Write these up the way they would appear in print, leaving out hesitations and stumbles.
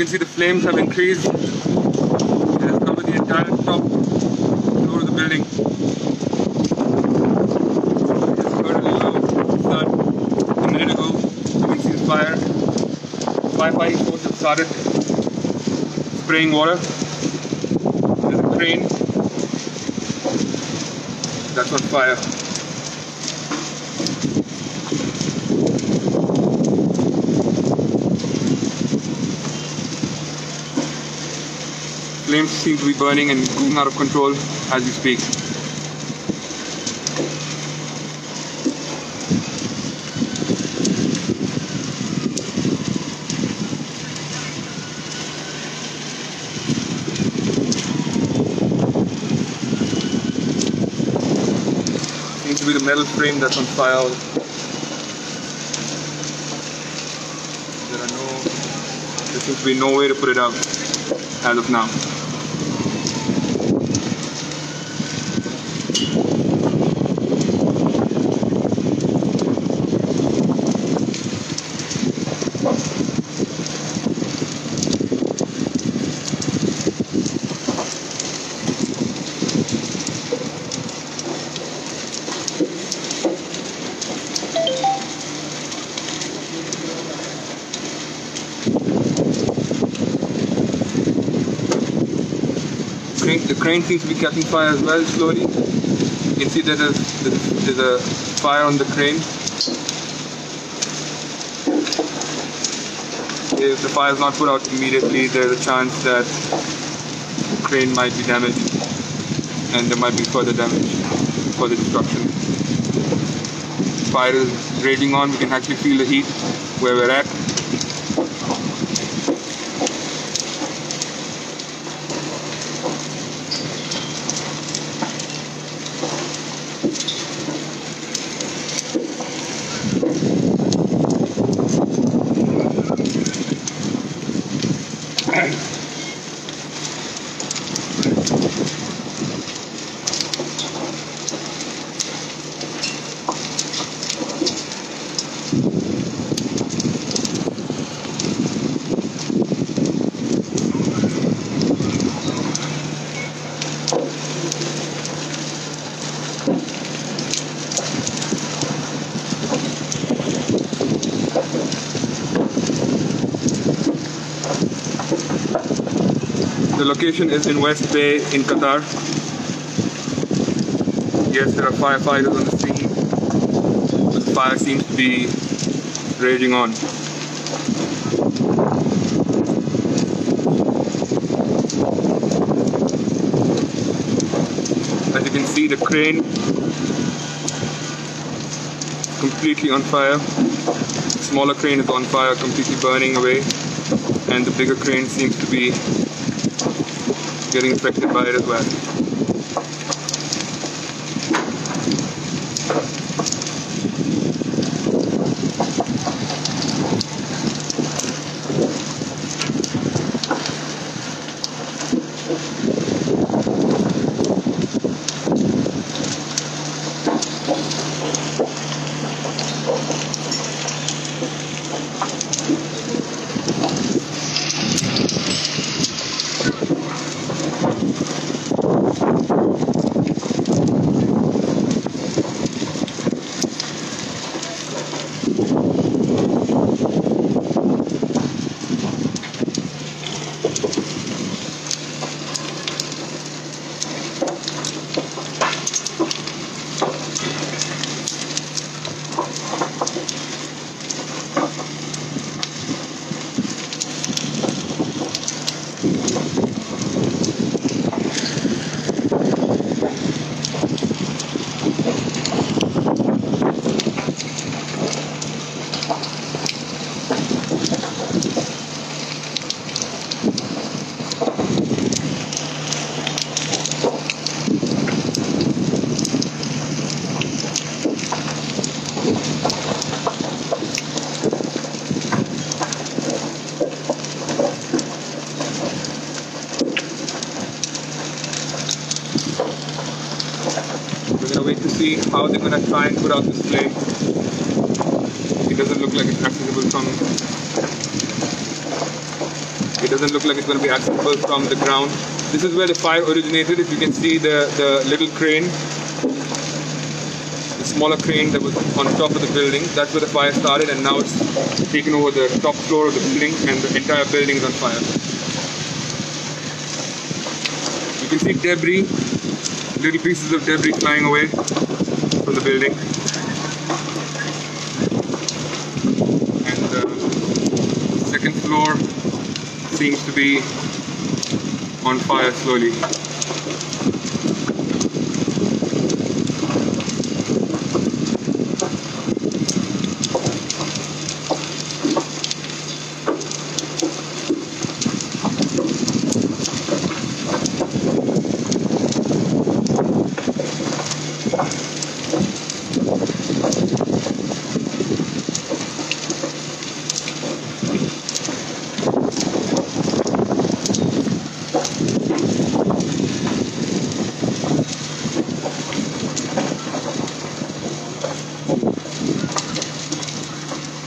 can see the flames have increased. It has covered the entire top floor of the building. It started a little start a minute ago. You can see the fire. Firefighting force have started spraying water. There's a crane that's on fire. Flames seem to be burning and going out of control as we speak. Seems to be the metal frame that's on fire. There seems to be no way to put it out as of now. The crane seems to be catching fire as well, slowly. You can see that there's a fire on the crane. If the fire is not put out immediately, there's a chance that the crane might be damaged and there might be further damage, further destruction. Fire is raging on. We can actually feel the heat where we're at. The location is in West Bay in Qatar. Yes, there are firefighters on the scene, but the fire seems to be raging on. As you can see, the crane is completely on fire. The smaller crane is on fire, completely burning away, and the bigger crane seems to be getting affected by it as well. Wait to see how they're going to try and put out this flame. It doesn't look like it's accessible from It doesn't look like it's going to be accessible from the ground. This is where the fire originated. If you can see the little crane, the smaller crane that was on top of the building, that's where the fire started, and now it's taken over the top floor of the building, and the entire building is on fire. You can see debris, little pieces of debris flying away from the building. And the second floor seems to be on fire slowly.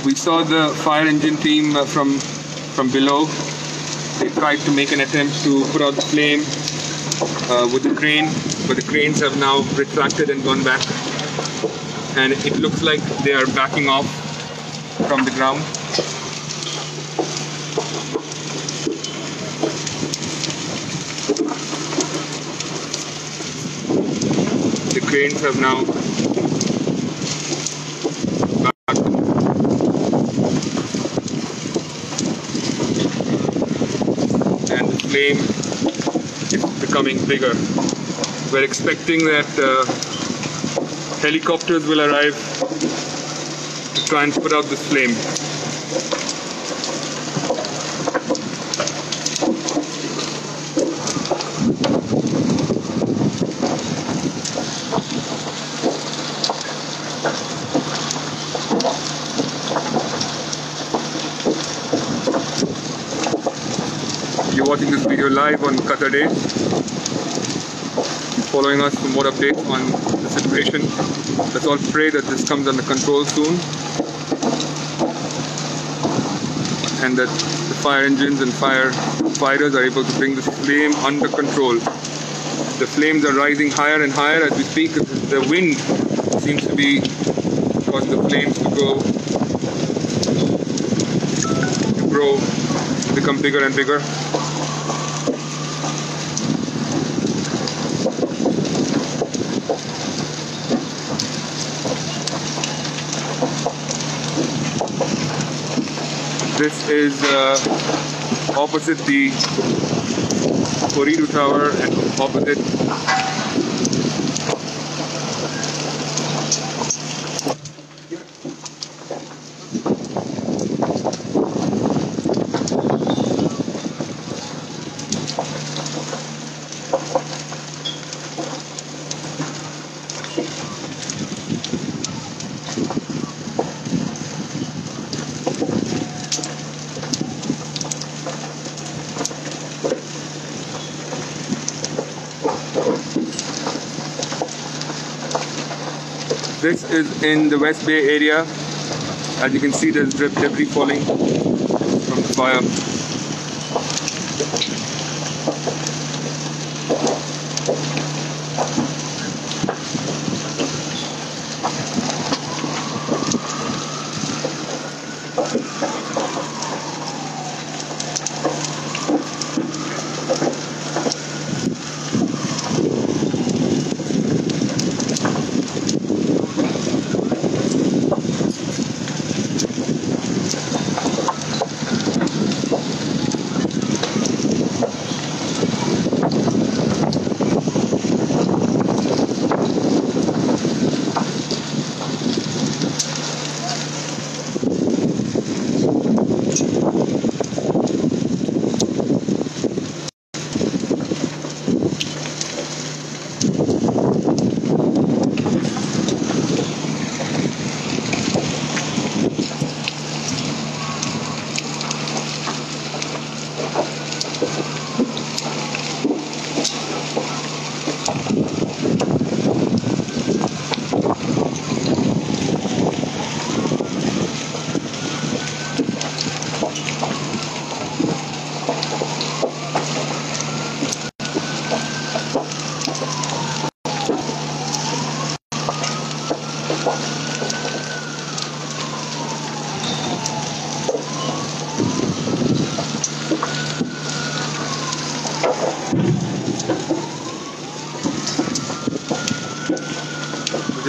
We saw the fire engine team from below. They tried to make an attempt to put out the flame with the crane, but the cranes have now retracted and gone back. And it looks like they are backing off from the ground. The cranes have now backed. And the flame is becoming bigger. We're expecting that helicopters will arrive to try and put out this flame. You're watching this video live on Qatar Day. Following us for more updates on the situation. Let's all pray that this comes under control soon, and that the fire engines and firefighters are able to bring this flame under control. The flames are rising higher and higher as we speak. The wind seems to be causing the flames to grow, become bigger and bigger. This is opposite the Corridor Tower and opposite This is in the West Bay area. As you can see, there's debris falling from the fire.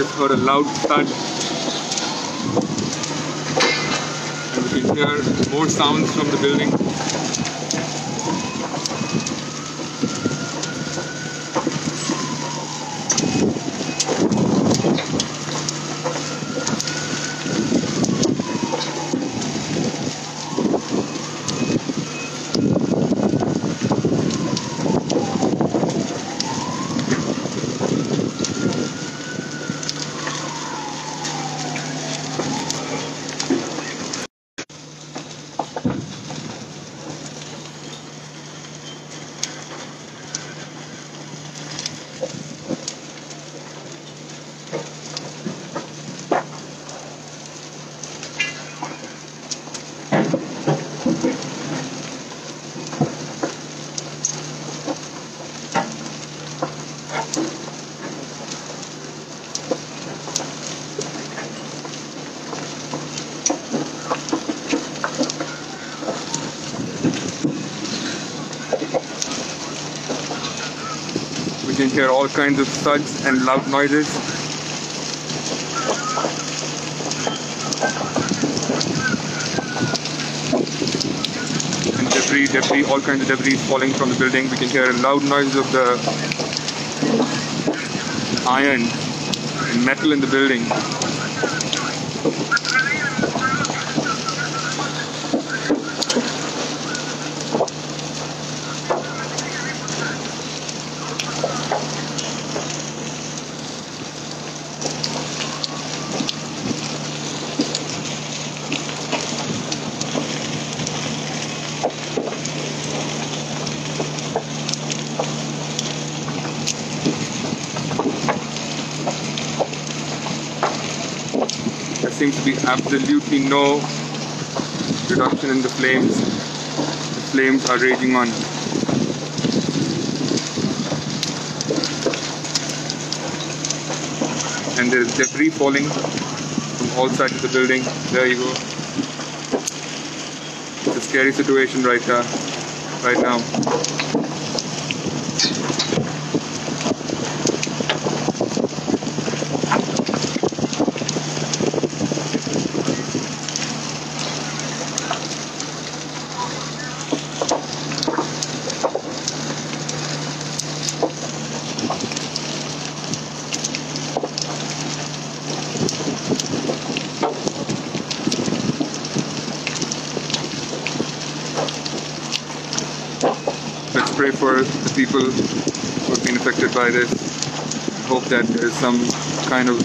just heard a loud thud. And we can hear more sounds from the building. You can hear all kinds of thuds and loud noises. And debris, all kinds of debris falling from the building. We can hear a loud noise of the iron and metal in the building. There seems to be absolutely no reduction in the flames. The flames are raging on. And there is debris falling from all sides of the building. There you go. It's a scary situation right now. Let's pray for the people who have been affected by this. Hope that there is some kind of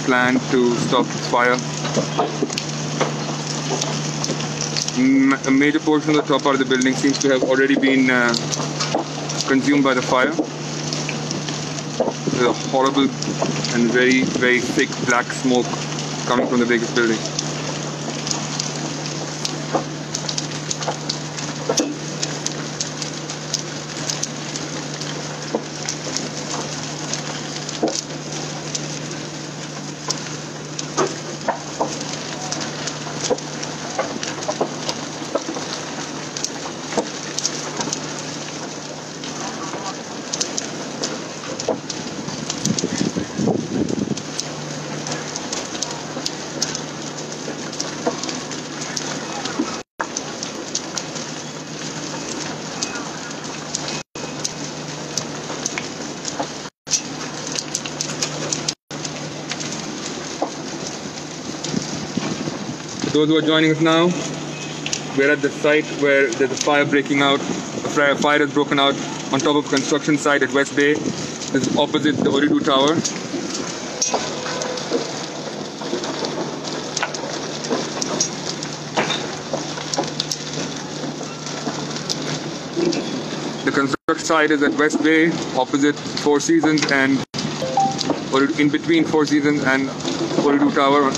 plan to stop this fire. A major portion of the top part of the building seems to have already been consumed by the fire. There's a horrible and very, very thick black smoke coming from the biggest building. Those who are joining us now, we're at the site where there's a fire breaking out. A fire has broken out on top of a construction site at West Bay. This is opposite the Ooredoo Tower. The construction site is at West Bay, opposite Four Seasons and in between Four Seasons and Ooredoo Tower on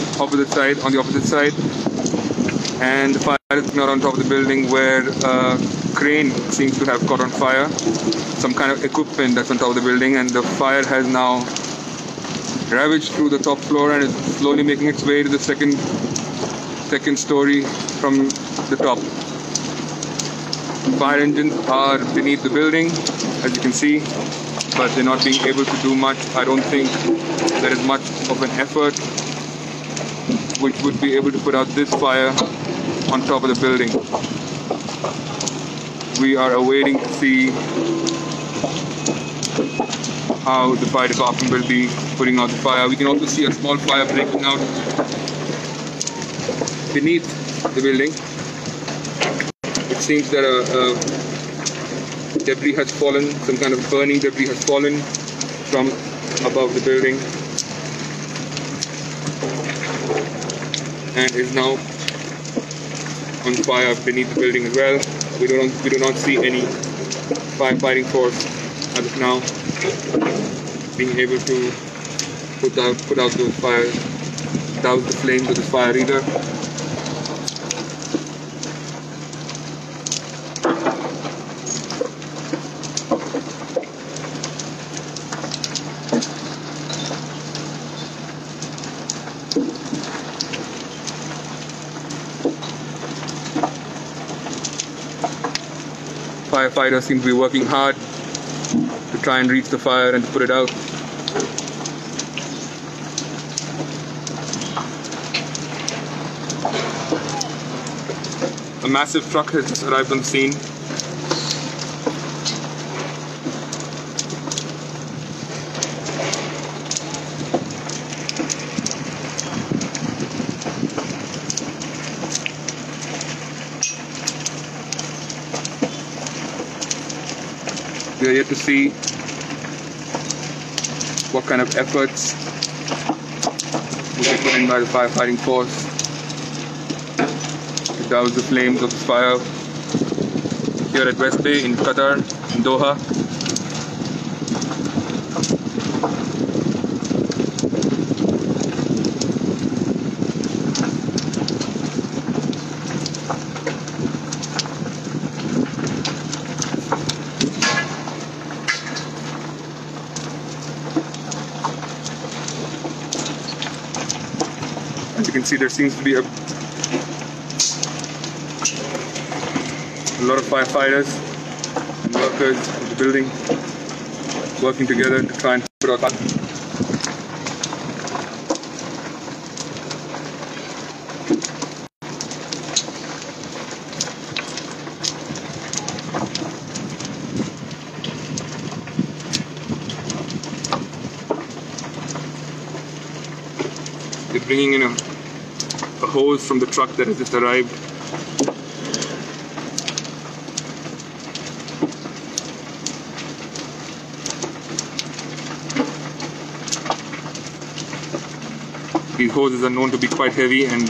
the opposite side. And the fire is not on top of the building where a crane seems to have caught on fire. Some kind of equipment that's on top of the building, and the fire has now ravaged through the top floor and is slowly making its way to the second story from the top. Fire engines are beneath the building. as you can see, but they're not being able to do much. I don't think there is much of an effort which would be able to put out this fire on top of the building. We are awaiting to see how the fire department will be putting out the fire. We can also see a small fire breaking out beneath the building. It seems that debris has fallen, some kind of burning debris has fallen from above the building and is now on fire beneath the building as well. We do not see any firefighting force as of now being able to put out those fires, douse the flames of this fire either. Firefighters seem to be working hard to try and reach the fire and to put it out. A massive truck has just arrived on the scene. We are yet to see what kind of efforts will be put in by the firefighting force to douse the flames of the fire here at West Bay in Qatar, in Doha. As you can see, there seems to be a lot of firefighters and workers in the building working together to try and put out fire. They're bringing in a hose from the truck that has just arrived. These hoses are known to be quite heavy, and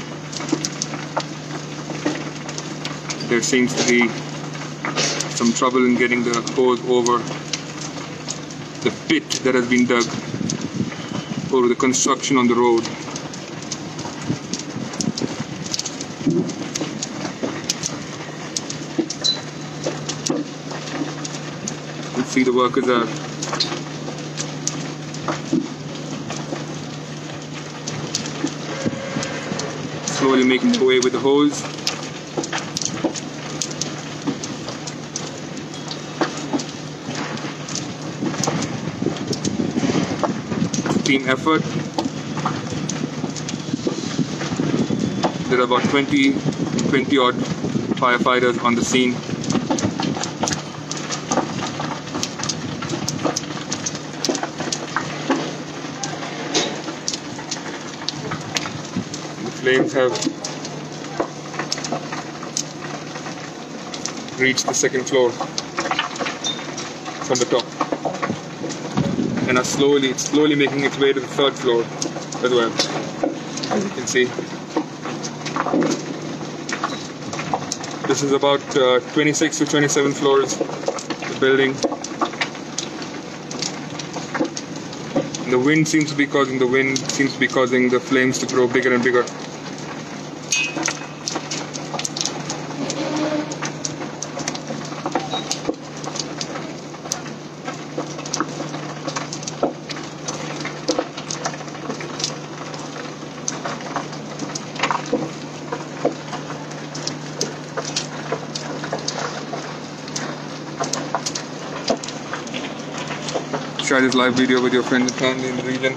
there seems to be some trouble in getting the hose over the pit that has been dug over the construction on the road. You see the workers are slowly making their way with the hose. It's a team effort. There are about 20 odd firefighters on the scene. Flames have reached the second floor from the top and are slowly making its way to the third floor as well, as you can see. This is about 26 to 27 floors of the building. And the wind seems to be causing the flames to grow bigger and bigger. share this live video with your friends and family in the region.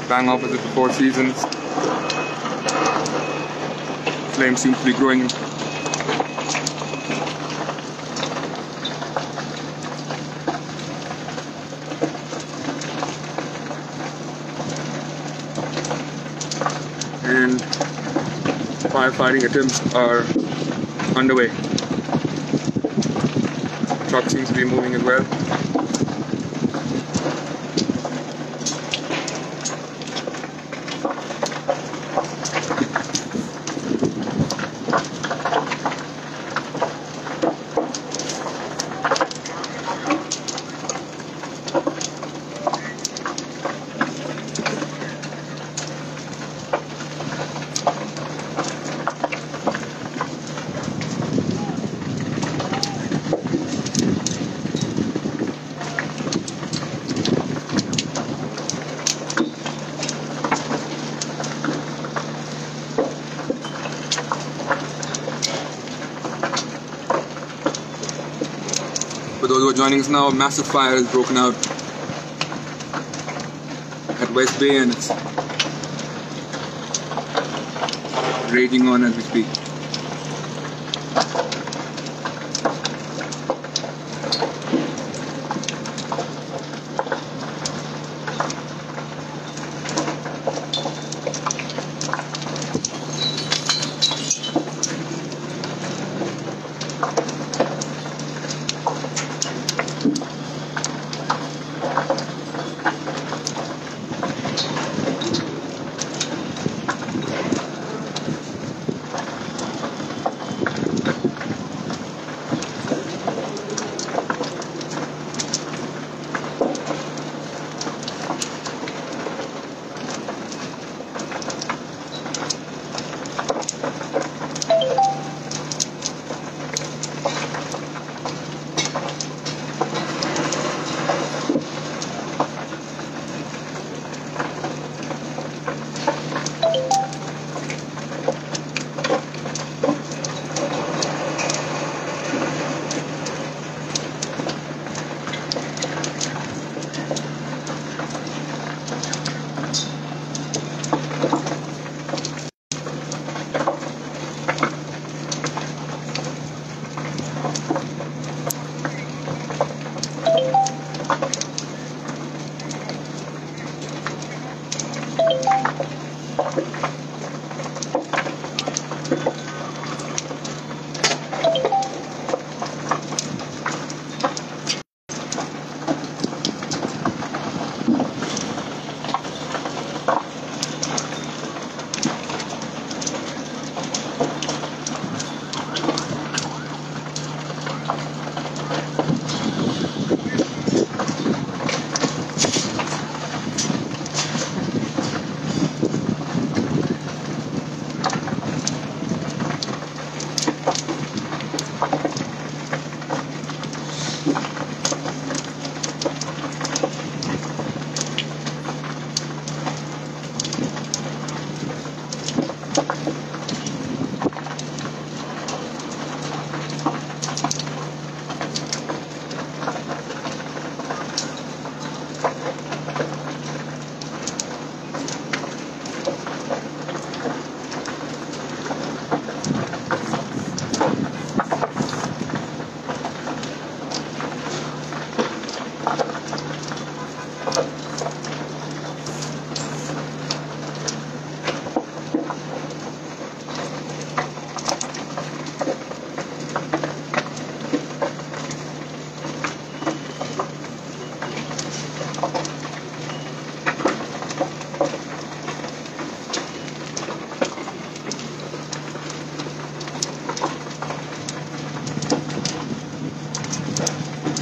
Bang opposite the Four Seasons. Flame seems to be growing. And firefighting attempts are underway. The truck seems to be moving as well. For those who are joining us now, a massive fire has broken out at West Bay and it's raging on as we speak.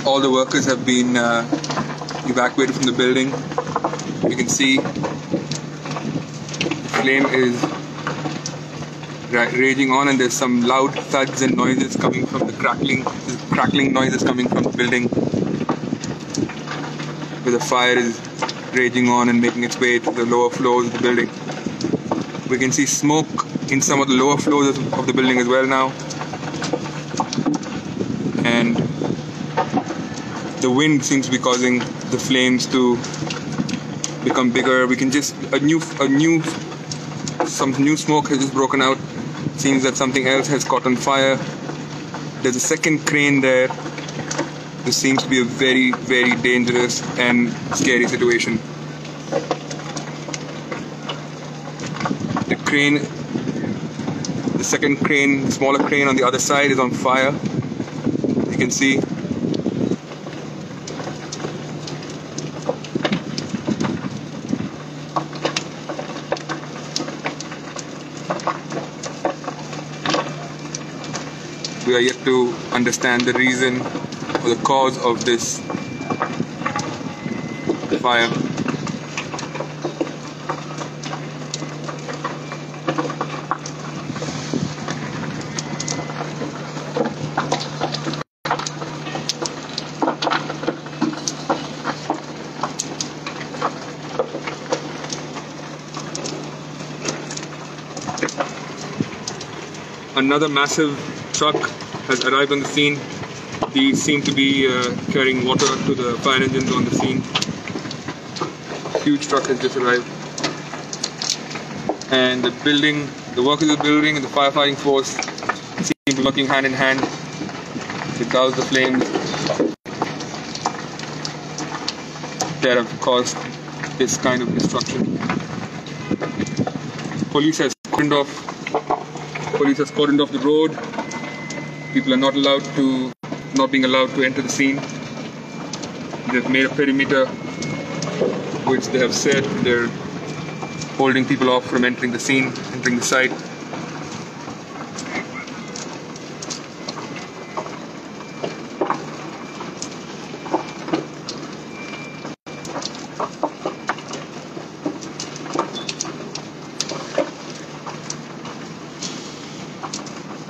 All the workers have been evacuated from the building. You can see the flame is raging on, and there's some loud thuds and noises coming from the crackling noises coming from the building, where the fire is raging on and making its way to the lower floors of the building, We can see smoke in some of the lower floors of the building as well now. And the wind seems to be causing the flames to become bigger. We can just some new smoke has just broken out. Seems that something else has caught on fire. There's a second crane there. This seems to be a very, very dangerous and scary situation. The second crane, smaller crane on the other side is on fire. You can see. We are yet to understand the reason or the cause of this fire. Another massive truck has arrived on the scene. These seem to be carrying water to the fire engines on the scene. Huge truck has just arrived. And the workers of the building and the firefighting force seem to be working hand in hand to douse the flames that have caused this kind of destruction. Police has cordoned off the road. People are not being allowed to enter the scene. They've made a perimeter, which they have said they're holding people off from entering the scene, entering the site.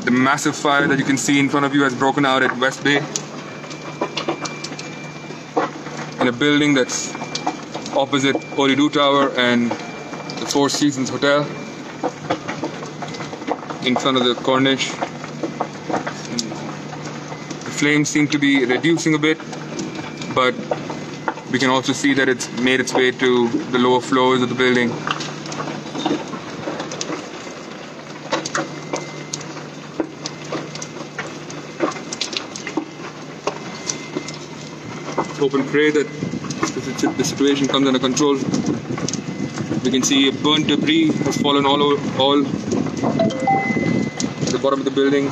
The massive fire that you can see in front of you has broken out at West Bay, in a building that's opposite Ooredoo Tower and the Four Seasons Hotel, in front of the Corniche. The flames seem to be reducing a bit, but we can also see that it's made its way to the lower floors of the building. Hope and pray that the situation comes under control. We can see burnt debris has fallen all at the bottom of the building.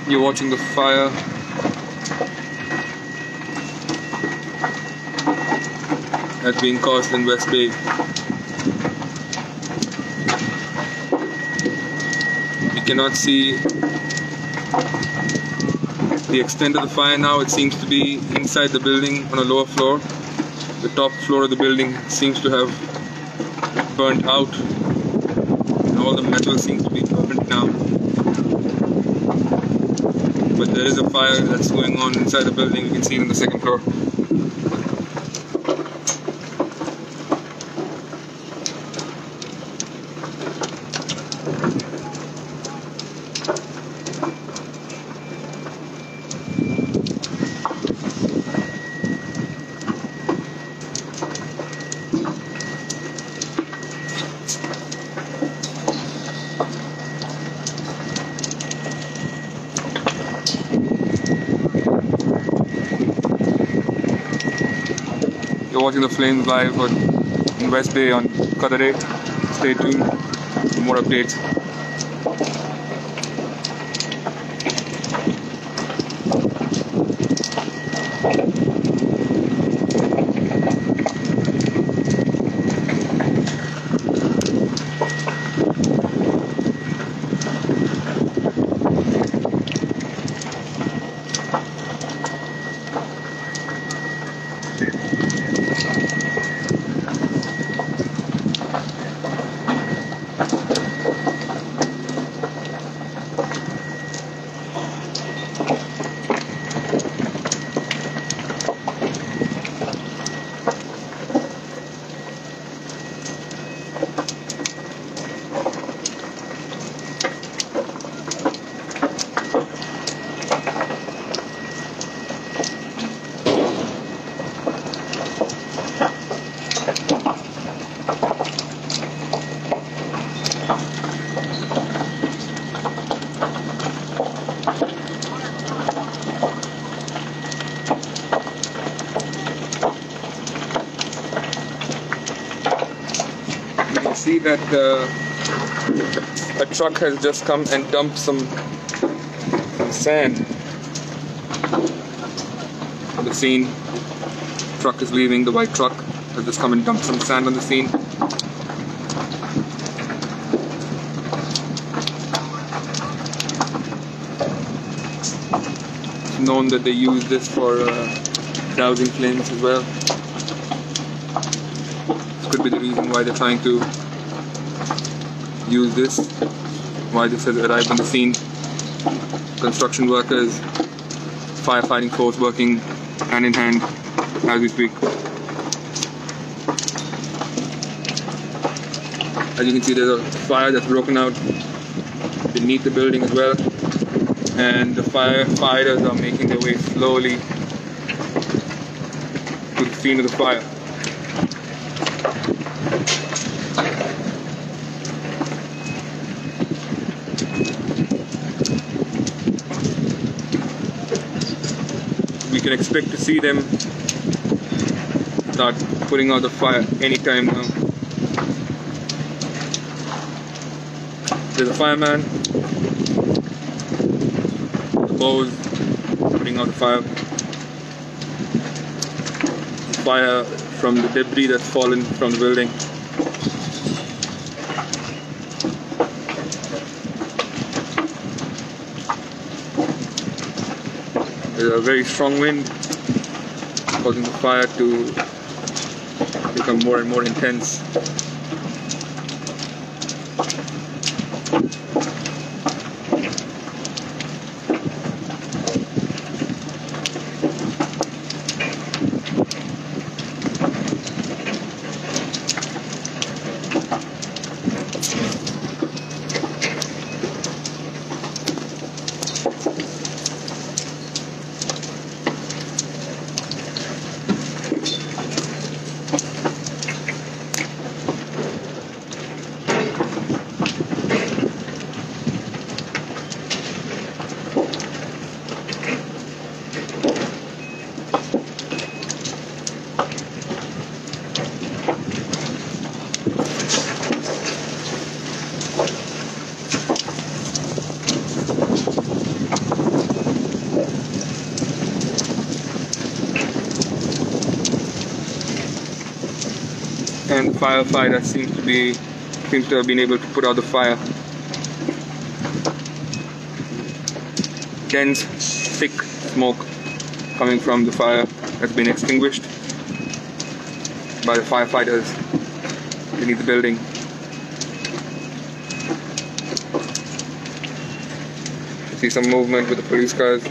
You're watching the fire that's being caused in West Bay. You cannot see the extent of the fire now. It seems to be inside the building on a lower floor. The top floor of the building seems to have burnt out, and all the metal seems to be burnt now. But there is a fire that's going on inside the building. You can see it on the second floor. You're watching the flames live in West Bay on Qatar. Stay tuned for more updates. See that a truck has just come and dumped some sand on the scene. Truck is leaving, the white truck has just come and dumped some sand on the scene. It's known that they use this for dousing flames as well. This could be the reason why they're trying to use this, why this has arrived on the scene. Construction workers, firefighting force working hand in hand as we speak. As you can see, there's a fire that's broken out beneath the building as well, and the firefighters are making their way slowly to the scene of the fire. We can expect to see them start putting out the fire anytime now. There's a fireman, the hose putting out the fire. Fire from the debris that's fallen from the building. There's a very strong wind causing the fire to become more and more intense. And the firefighter seems to have been able to put out the fire. Dense, thick smoke coming from the fire has been extinguished by the firefighters beneath the building. You see some movement with the police cars.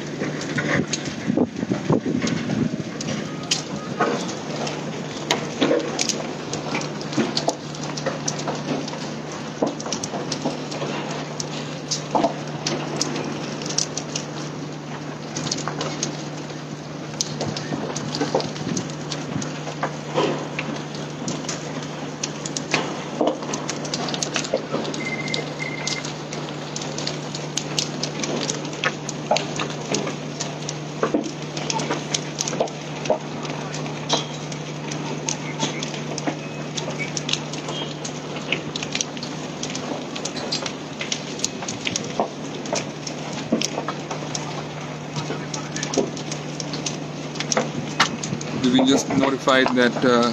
been just notified that the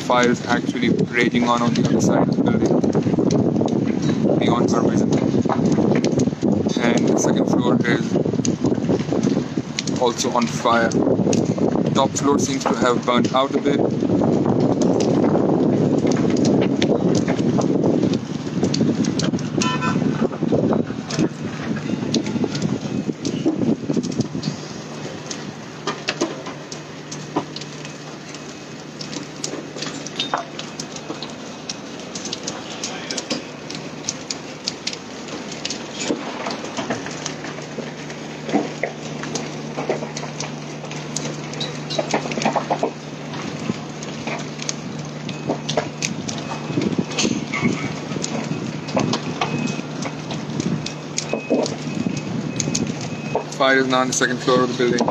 fire is actually raging on the other side of the building, beyond our vision. And the second floor is also on fire. Top floor seems to have burnt out a bit. Fire is now on the second floor of the building.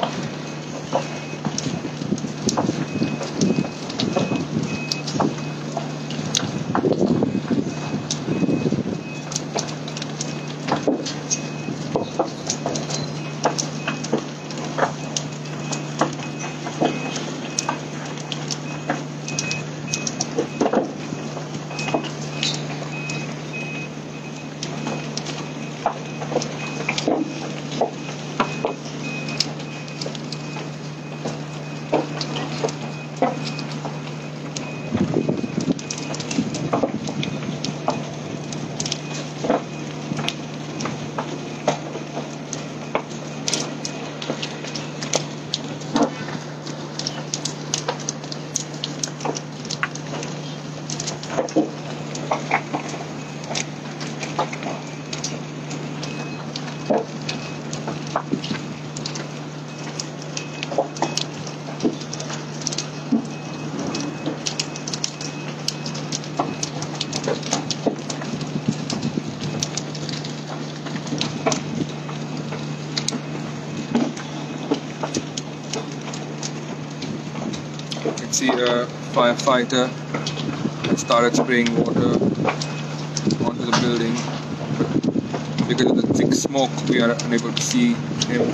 You can see a firefighter has started spraying water onto the building, but because of the thick smoke we are unable to see him.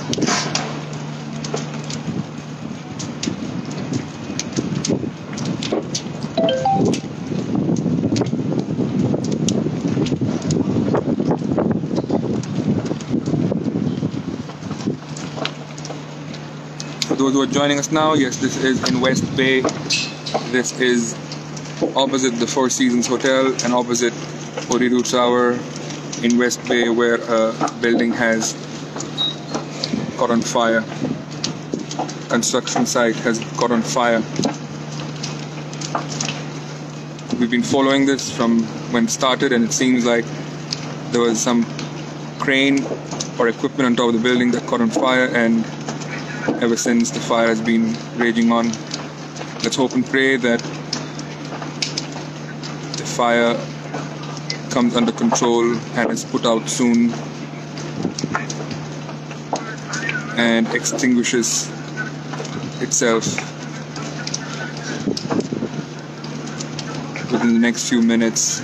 For those who are joining us now, yes, this is in West Bay. This is opposite the Four Seasons Hotel and opposite Horidu Tower in West Bay, where a building has caught on fire. Construction site has caught on fire. We've been following this from when it started, and it seems like there was some crane or equipment on top of the building that caught on fire, and ever since the fire has been raging on. Let's hope and pray that the fire comes under control and is put out soon and extinguishes itself within the next few minutes.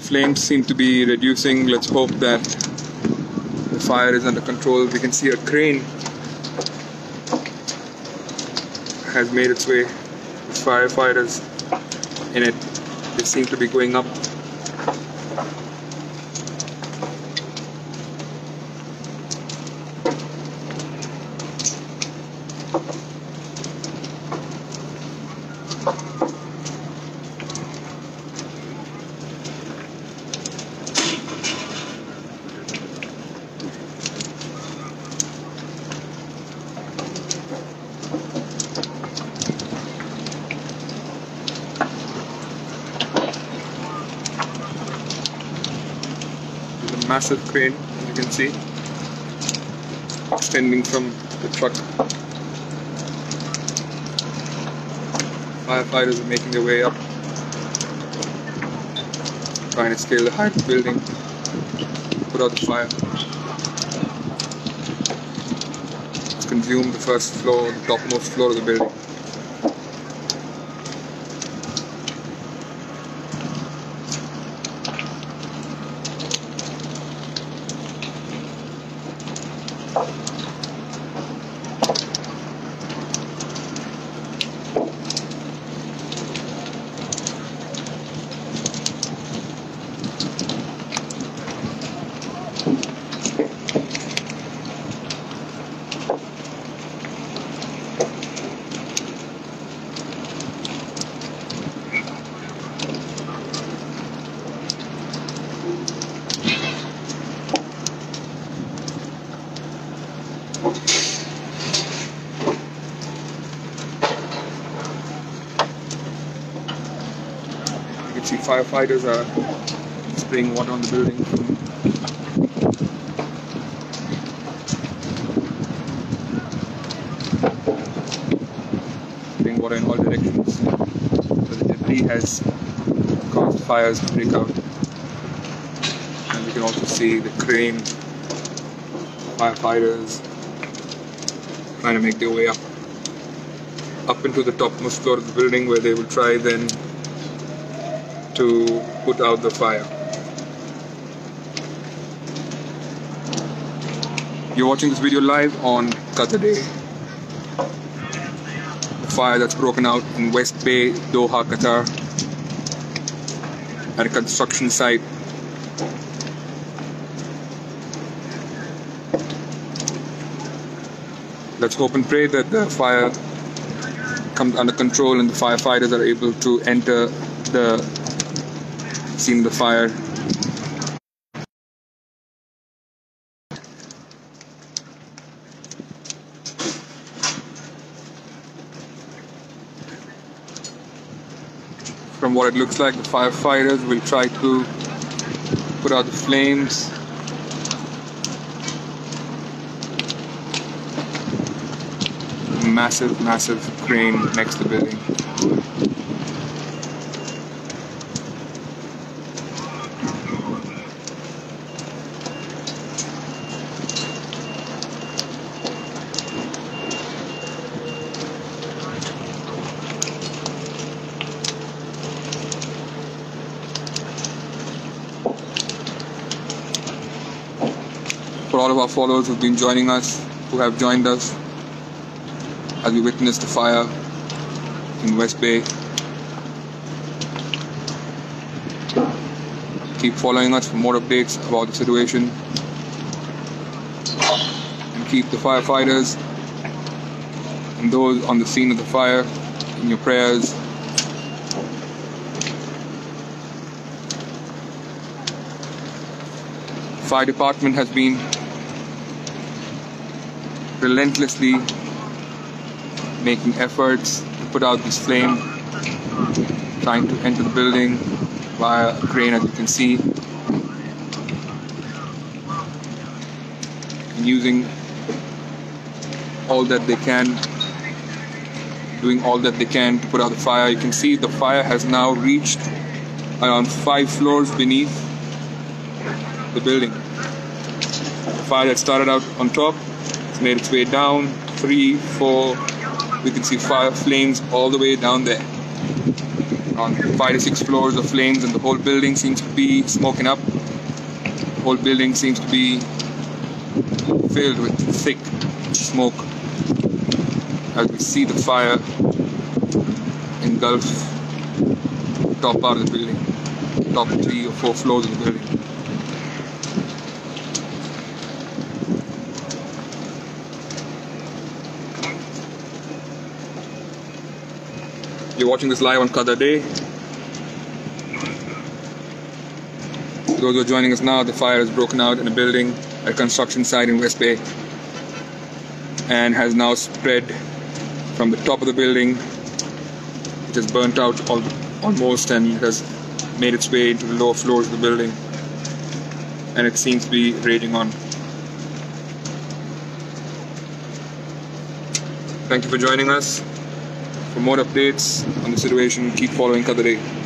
flames seem to be reducing. Let's hope that the fire is under control. We can see a crane has made its way. The firefighters in it, they seem to be going up. Massive crane, as you can see, extending from the truck. Firefighters are making their way up, trying to scale the height of the building, put out the fire. It's consumed the first floor, the topmost floor of the building. You can see firefighters are spraying water on the building. Spraying water in all directions. So the debris has caused fires to break out. And you can also see the crane, firefighters trying to make their way up into the topmost floor of the building, where they will try then to put out the fire. You're watching this video live on Qatar Day. The fire that's broken out in West Bay, Doha, Qatar, at a construction site. Let's hope and pray that the fire comes under control and the firefighters are able to enter the scene of the fire. From what it looks like, the firefighters will try to put out the flames. Massive crane next to the building. For all of our followers who've been joining us, who have joined us as we witness the fire in West Bay, keep following us for more updates about the situation, and keep the firefighters and those on the scene of the fire in your prayers. The fire department has been relentlessly making efforts to put out this flame, trying to enter the building via a crane, as you can see, and using all that they can, doing all that they can to put out the fire. You can see the fire has now reached around 5 floors beneath the building. The fire that started out on top has made its way down 3, 4. We can see fire flames all the way down there. on 5 to 6 floors of flames, and the whole building seems to be smoking up. The whole building seems to be filled with thick smoke as we see the fire engulf the top part of the building, top 3 or 4 floors of the building. You're watching this live on Qatar Day. For those who are joining us now, the fire has broken out in a building at a construction site in West Bay and has now spread from the top of the building, which has burnt out almost, and it has made its way into the lower floors of the building, and it seems to be raging on. Thank you for joining us. For more updates on the situation, keep following Qatar Day.